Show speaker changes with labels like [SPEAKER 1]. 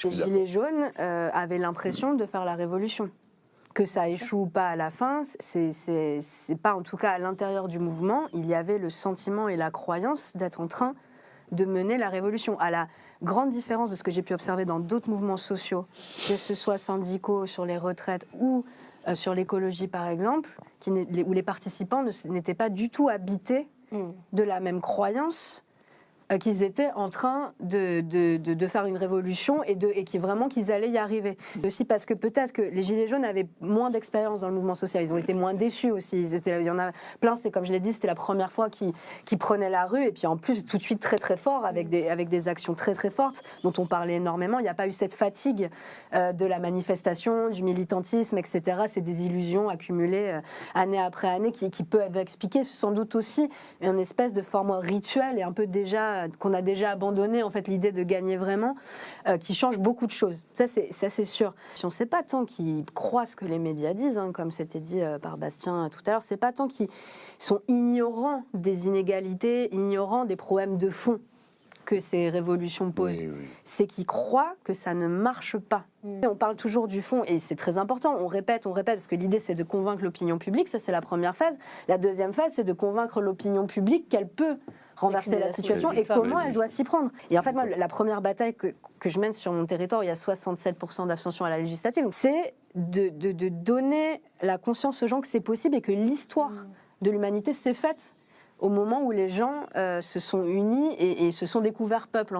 [SPEAKER 1] Les Gilets jaunes avaient l'impression de faire la révolution. Que ça échoue ou pas à la fin, c'est pas, en tout cas à l'intérieur du mouvement, il y avait le sentiment et la croyance d'être en train de mener la révolution. À la grande différence de ce que j'ai pu observer dans d'autres mouvements sociaux, que ce soit syndicaux sur les retraites ou sur l'écologie par exemple, où les participants n'étaient pas du tout habités de la même croyance qu'ils étaient en train de faire une révolution et qu'ils allaient y arriver. Aussi parce que peut-être que les Gilets jaunes avaient moins d'expérience dans le mouvement social, ils ont été moins déçus aussi. Il y en a plein, c'est comme je l'ai dit, c'était la première fois qu'ils prenaient la rue et puis en plus tout de suite très très fort avec des actions très très fortes dont on parlait énormément. Il n'y a pas eu cette fatigue de la manifestation, du militantisme, etc. C'est des illusions accumulées année après année qui peuvent expliquer sans doute aussi une espèce de forme rituelle et un peu qu'on a déjà abandonné en fait l'idée de gagner vraiment, qui change beaucoup de choses. Ça c'est sûr. Si on ne sait pas tant qu'ils croient ce que les médias disent, comme c'était dit par Bastien tout à l'heure, c'est pas tant qu'ils sont ignorants des inégalités, ignorants des problèmes de fond que ces révolutions posent. Oui. C'est qu'ils croient que ça ne marche pas. On parle toujours du fond et c'est très important. On répète, parce que l'idée c'est de convaincre l'opinion publique, ça c'est la première phase. La deuxième phase c'est de convaincre l'opinion publique qu'elle peut renverser la situation et comment elle doit s'y prendre. Et en fait, moi, la première bataille que je mène sur mon territoire, il y a 67% d'abstention à la législative, c'est de donner la conscience aux gens que c'est possible et que l'histoire de l'humanité s'est faite au moment où les gens se sont unis et se sont découverts peuple. En fait.